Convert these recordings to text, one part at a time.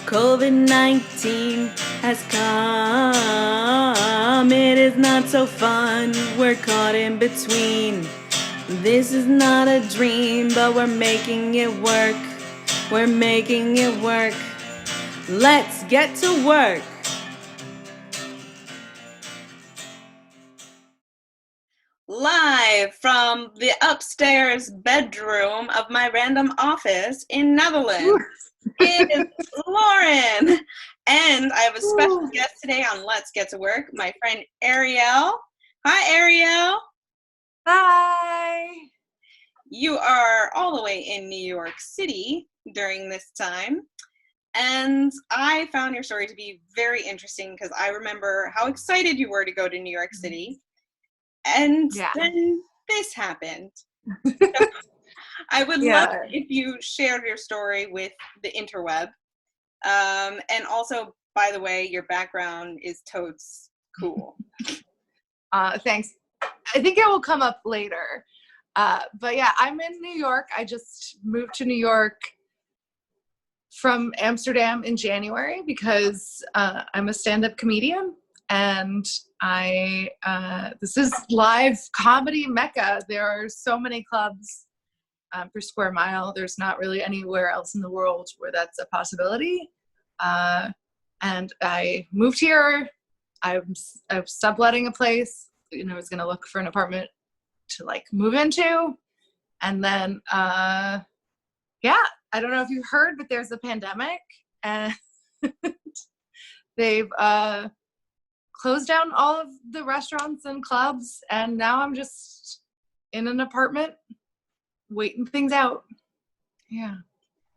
COVID-19 has come. It is not so fun. We're caught in between. This is not a dream, but we're making it work. We're making it work. Let's get to work. Live from the upstairs bedroom of my random office in Netherlands. It is Lauren. And I have a special guest today on Let's Get to Work, my friend Arielle. Hi, Arielle. Hi. You are all the way in New York City during this time. And I found your story to be very interesting because I remember how excited you were to go to New York City. And then this happened. So I would love if you shared your story with the interweb. And also, by the way, your background is totes cool. Thanks. I think it will come up later. But yeah, I'm in New York. I just moved to New York from Amsterdam in January because I'm a stand-up comedian. And this is live comedy mecca. There are so many clubs per square mile. There's not really anywhere else in the world where that's a possibility. And I moved here. I've subletting a place. I was going to look for an apartment to move into. And then, I don't know if you heard, but there's a pandemic and they've, closed down all of the restaurants and clubs, and now I'm just in an apartment waiting things out. Yeah.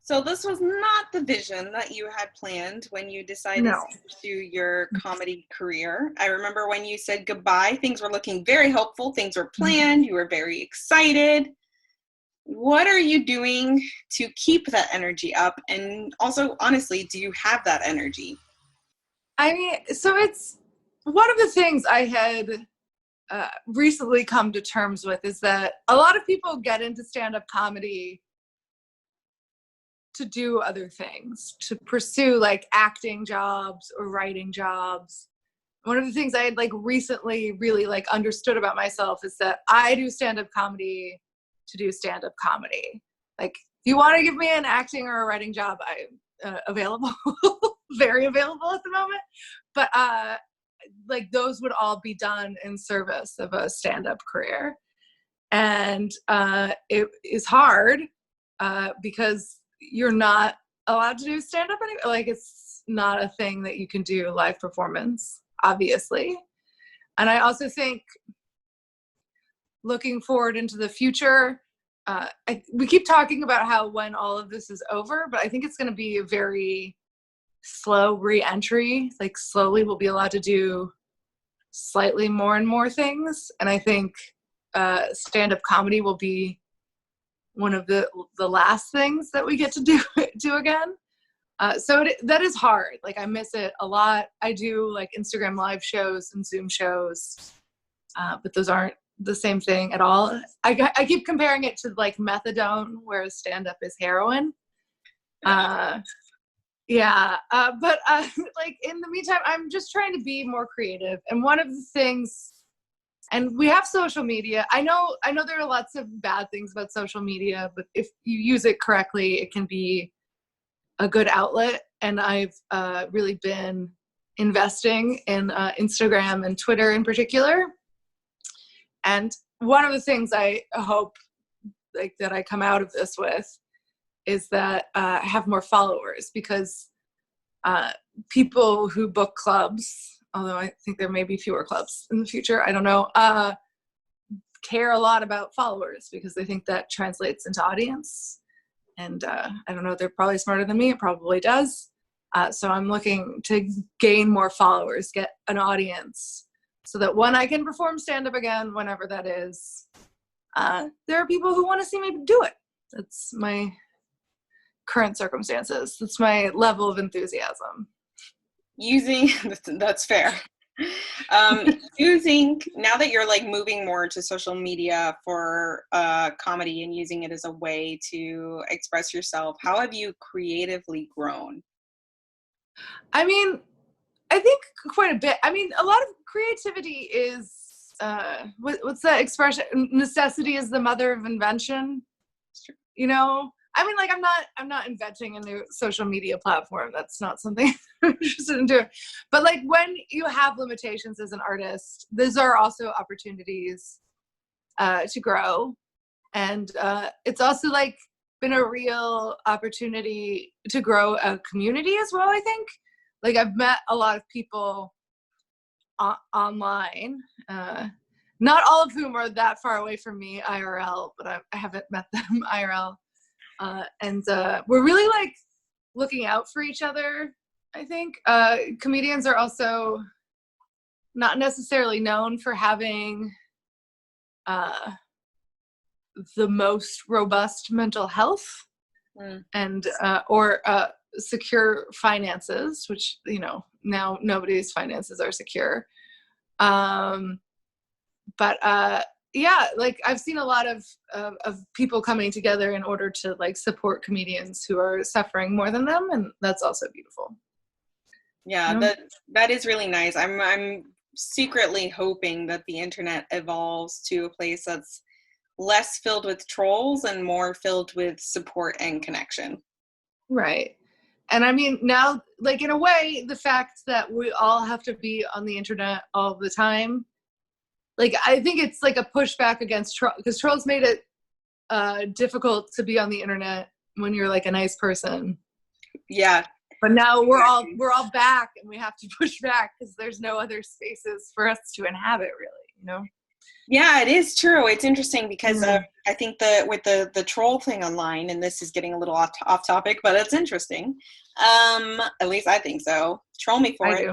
So this was not the vision that you had planned when you decided to pursue your comedy career. I remember when you said goodbye, things were looking very hopeful, things were planned, you were very excited. What are you doing to keep that energy up? And also, honestly, do you have that energy? I mean, so it's one of the things I had recently come to terms with is that a lot of people get into stand-up comedy to do other things, to pursue acting jobs or writing jobs. One of the things I had recently really understood about myself is that I do stand-up comedy to do stand-up comedy. If you want to give me an acting or a writing job, I'm available, very available at the moment. But those would all be done in service of a stand-up career. And it is hard because you're not allowed to do stand-up anymore. It's not a thing that you can do live performance, obviously. And I also think looking forward into the future, we keep talking about how when all of this is over, but I think it's going to be a very slow re-entry. Slowly we'll be allowed to do slightly more and more things, and I think stand-up comedy will be one of the last things that we get to do again. So that is hard. I miss it a lot. I do Instagram live shows and Zoom shows, but those aren't the same thing at all. I keep comparing it to methadone, whereas stand-up is heroin. But in the meantime, I'm just trying to be more creative. And one of the things, and we have social media. I know there are lots of bad things about social media, but if you use it correctly, it can be a good outlet. And I've really been investing in Instagram and Twitter in particular. And one of the things I hope that I come out of this with is that I have more followers, because people who book clubs, although I think there may be fewer clubs in the future, I don't know, care a lot about followers because they think that translates into audience. And I don't know, they're probably smarter than me. It probably does. So I'm looking to gain more followers, get an audience, so that when I can perform stand-up again, whenever that is, there are people who want to see me do it. That's my current circumstances. That's my level of enthusiasm. That's fair. Using, now that you're moving more to social media for comedy and using it as a way to express yourself, how have you creatively grown? I mean, I think quite a bit. I mean, a lot of creativity is what's that expression? Necessity is the mother of invention. You know, I mean, like I'm not inventing a new social media platform. That's not something I'm interested in doing. But like when you have limitations as an artist, those are also opportunities to grow, and it's also like been a real opportunity to grow a community as well. I think, like I've met a lot of people online. Not all of whom are that far away from me IRL, but I haven't met them IRL. And we're really like looking out for each other, I think. Comedians are also not necessarily known for having the most robust mental health and or secure finances, which, you know, now nobody's finances are secure. But yeah, like I've seen a lot of people coming together in order to like support comedians who are suffering more than them, and that's also beautiful. Yeah, that is really nice. I'm secretly hoping that the internet evolves to a place that's less filled with trolls and more filled with support and connection. Right. And I mean, now, like in a way, the fact that we all have to be on the internet all the time, like I think it's like a pushback against trolls, because trolls made it difficult to be on the internet when you're like a nice person. Yeah. But now we're all back, and we have to push back because there's no other spaces for us to inhabit, really, you know? Yeah, it is true. It's interesting because I think with the troll thing online, and this is getting a little off topic, but it's interesting. At least I think so. Troll me for it.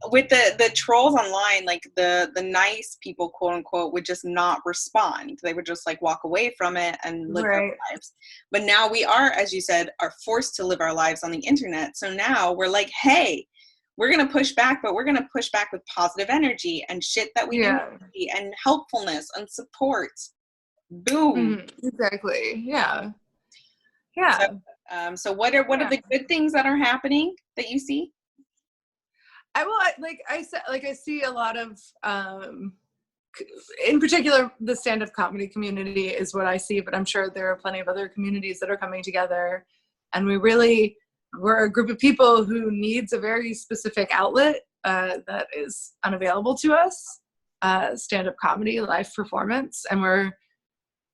With the trolls online, like the nice people, quote unquote, would just not respond. They would just like walk away from it and live their lives. But now we are, as you said, are forced to live our lives on the internet. So now we're like, hey, we're going to push back, but we're going to push back with positive energy and shit that we need and helpfulness and support. Boom. Exactly. Yeah. Yeah. So what are the good things that are happening that you see? I see a lot of, in particular, the stand-up comedy community is what I see, but I'm sure there are plenty of other communities that are coming together, and we're a group of people who needs a very specific outlet that is unavailable to us, stand-up comedy, live performance, and we're,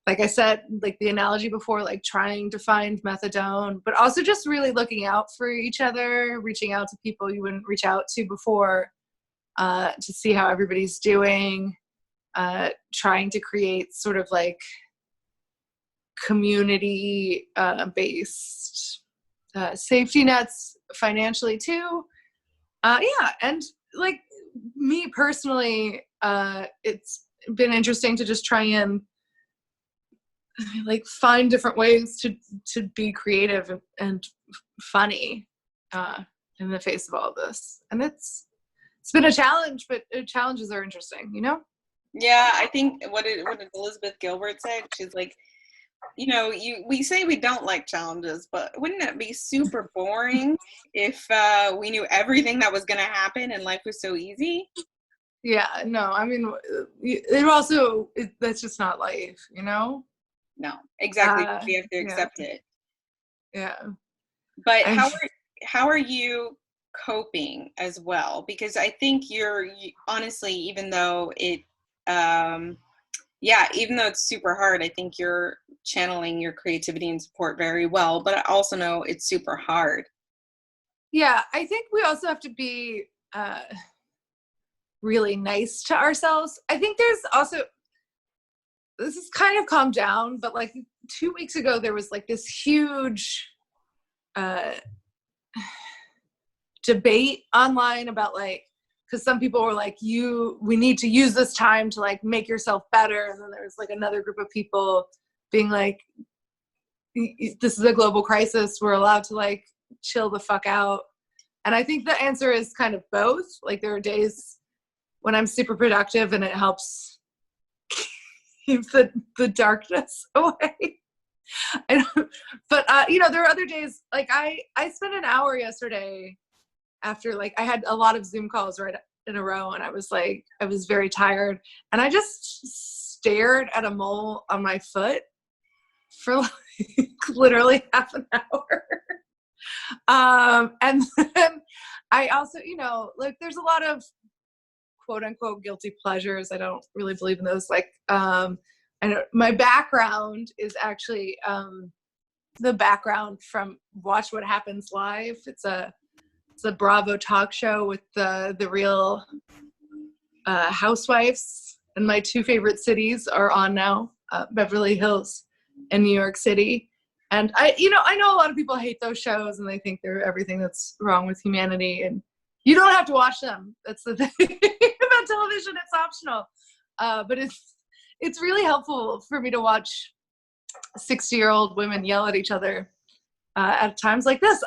like I said, like the analogy before, like trying to find methadone, but also just really looking out for each other, reaching out to people you wouldn't reach out to before, to see how everybody's doing, trying to create sort of like community based safety nets financially too. Yeah, and like me personally, it's been interesting to just try and like find different ways to be creative and funny in the face of all this, and it's been a challenge, but challenges are interesting, you know. Yeah, I think what did Elizabeth Gilbert say? She's like, you know, we say we don't like challenges, but wouldn't it be super boring if we knew everything that was going to happen and life was so easy? Yeah, no, I mean, that's just not life, you know. No, exactly. We have to accept it. Yeah. But how are you coping as well? Because I think you're honestly, even though it's super hard, I think you're channeling your creativity and support very well. But I also know it's super hard. Yeah, I think we also have to be really nice to ourselves. I think there's also, this is kind of calmed down, but like 2 weeks ago, there was like this huge debate online about like, because some people were like, we need to use this time to like make yourself better. And then there was like another group of people being like, this is a global crisis. We're allowed to like chill the fuck out. And I think the answer is kind of both. Like there are days when I'm super productive and it helps keep the darkness away. There are other days, like I spent an hour yesterday after, like, I had a lot of Zoom calls right in a row, and I was very tired, and I just stared at a mole on my foot for like literally half an hour. And then I also, like, there's a lot of quote unquote guilty pleasures. I don't really believe in those. Like, my background is actually the background from Watch What Happens Live. It's a Bravo talk show with the real housewives, and my two favorite cities are on now, Beverly Hills and New York City. And I know a lot of people hate those shows and they think they're everything that's wrong with humanity, and you don't have to watch them. That's the thing about television. It's optional. But it's really helpful for me to watch 60-year-old women yell at each other at times like this.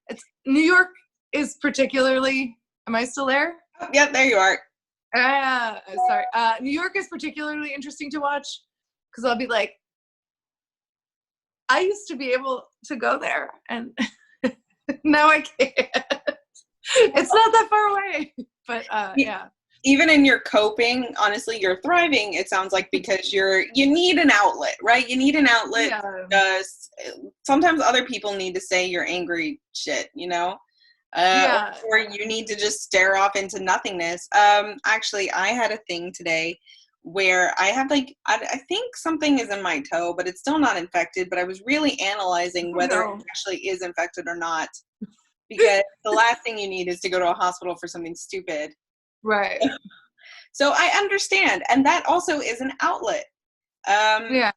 It's New York is particularly, am I still there? Yep, there you are. Sorry. New York is particularly interesting to watch because I'll be like, I used to be able to go there, and now I can't. It's not that far away, but yeah. Even in your coping, honestly, you're thriving, it sounds like, because you need an outlet, right? You need an outlet. Yeah. Because sometimes other people need to say your angry shit, Yeah. or you need to just stare off into nothingness. Actually, I had a thing today where I have, like, I think something is in my toe, but it's still not infected, but I was really analyzing whether it actually is infected or not, because the last thing you need is to go to a hospital for something stupid. Right. So I understand, and that also is an outlet. Yeah,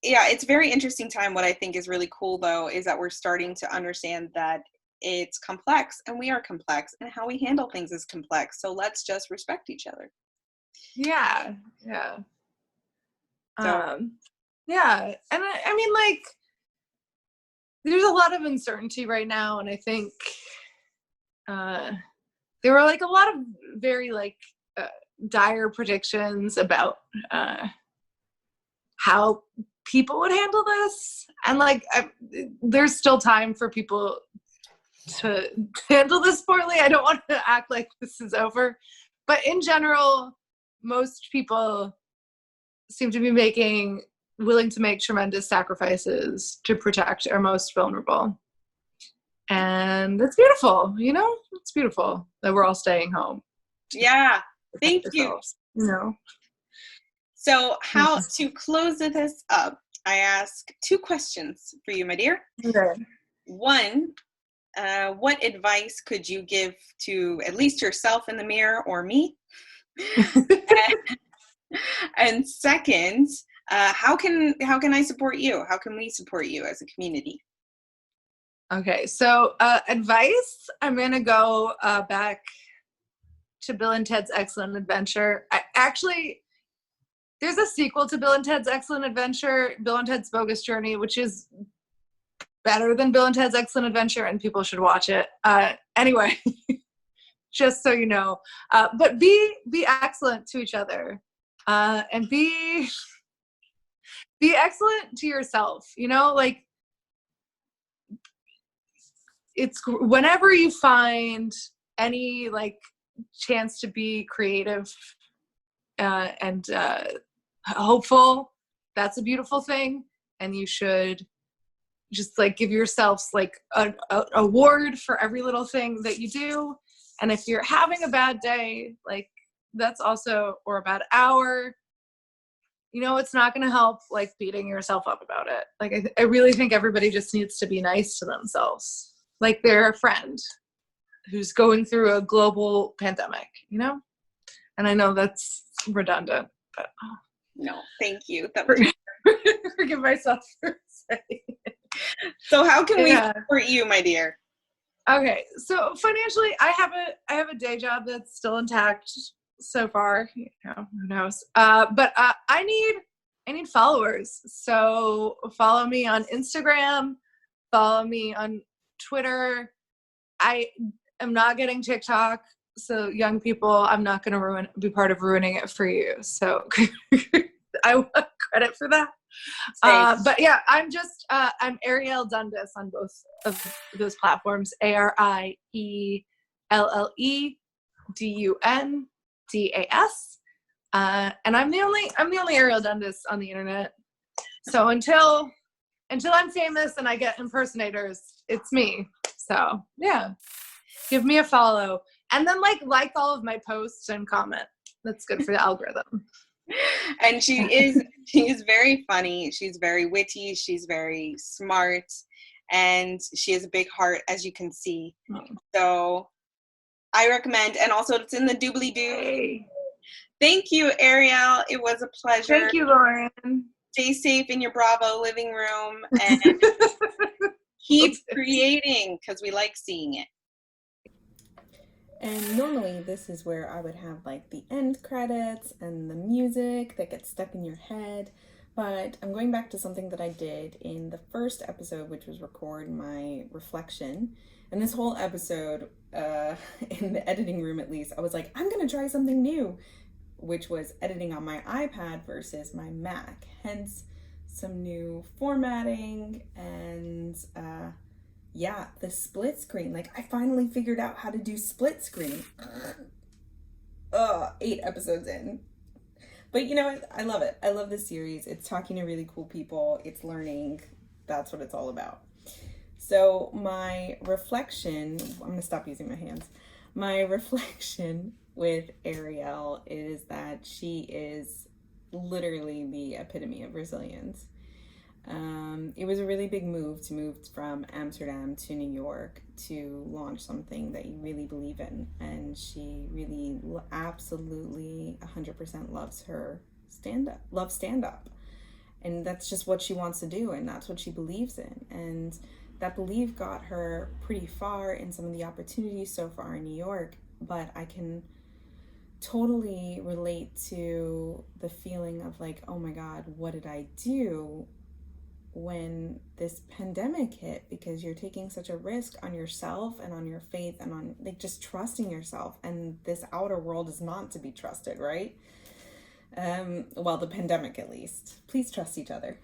it's a very interesting time. What I think is really cool, though, is that we're starting to understand that it's complex, and we are complex, and how we handle things is complex. So let's just respect each other. Yeah. So. Yeah. And I mean, like, there's a lot of uncertainty right now, and I think there were, like, a lot of very, like, dire predictions about how people would handle this, and, like, there's still time for people to handle this poorly. I don't want to act like this is over, but in general, most people seem to be willing to make tremendous sacrifices to protect our most vulnerable. And it's beautiful, it's beautiful that we're all staying home. Yeah. Thank you. So how to close this up, I ask two questions for you, my dear. Okay. One, what advice could you give to at least yourself in the mirror, or me? And second, how can I support you? How can we support you as a community? Okay, so advice, I'm going to go back to Bill and Ted's Excellent Adventure. There's a sequel to Bill and Ted's Excellent Adventure, Bill and Ted's Bogus Journey, which is better than Bill and Ted's Excellent Adventure, and people should watch it. Anyway, just so you know. But be excellent to each other, and be excellent to yourself. Like, it's whenever you find any, like, chance to be creative and hopeful, that's a beautiful thing, and you should just, like, give yourselves, like, an award for every little thing that you do. And if you're having a bad day, like, that's also, or a bad hour, it's not going to help, like, beating yourself up about it. Like, I really think everybody just needs to be nice to themselves, like they're a friend who's going through a global pandemic, And I know that's redundant, but no, thank you. Forgive myself for saying it. So how can we support you, my dear? Okay, so financially, I have a day job that's still intact so far. Who knows? But I need followers. So follow me on Instagram. Follow me on Twitter. I am not getting TikTok, so young people, I'm not going to be part of ruining it for you. So I credit for that. But yeah, I'm Arielle Dundas on both of those platforms. ArielleDundas. And I'm the only Arielle Dundas on the internet. So until I'm famous and I get impersonators, it's me. So yeah, give me a follow, and then like all of my posts and comment. That's good for the algorithm. And she is very funny. She's very witty. She's very smart, and she has a big heart, as you can see. So I recommend, and also it's in the doobly-doo. Hey. Thank you, Arielle. It was a pleasure. Thank you, Lauren. Stay safe in your Bravo living room and keep creating, because we like seeing it. And normally this is where I would have like the end credits and the music that gets stuck in your head, but I'm going back to something that I did in the first episode, which was record my reflection. And this whole episode, in the editing room at least, I was like, I'm gonna try something new, which was editing on my iPad versus my Mac. Hence some new formatting and yeah, the split screen. Like, I finally figured out how to do split screen. 8 episodes in. But you know what? I love it. I love this series. It's talking to really cool people. It's learning. That's what it's all about. So my reflection, I'm going to stop using my hands. My reflection with Arielle is that she is literally the epitome of resilience. It was a really big move to move from Amsterdam to New York to launch something that you really believe in, and she really absolutely 100% loves stand-up, and that's just what she wants to do, and that's what she believes in, and that belief got her pretty far in some of the opportunities so far in New York. But I can totally relate to the feeling of like, oh my God, what did I do when this pandemic hit? Because you're taking such a risk on yourself and on your faith and on like just trusting yourself, and this outer world is not to be trusted, right? Well, the pandemic at least. Please trust each other.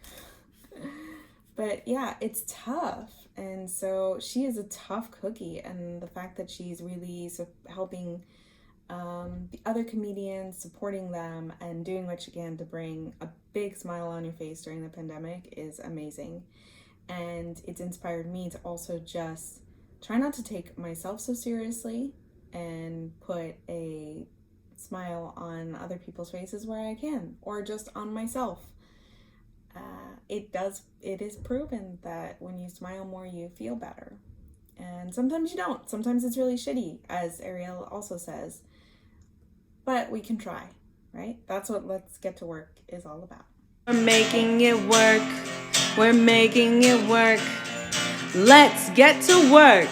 But yeah, it's tough. And so she is a tough cookie, and the fact that she's really helping the other comedians, supporting them, and doing what she can to bring a big smile on your face during the pandemic is amazing. And it's inspired me to also just try not to take myself so seriously and put a smile on other people's faces where I can, or just on myself. It is proven that when you smile more, you feel better. And sometimes you don't. Sometimes it's really shitty, as Arielle also says. But we can try, right? That's what Let's Get to Work is all about. We're making it work. We're making it work. Let's get to work.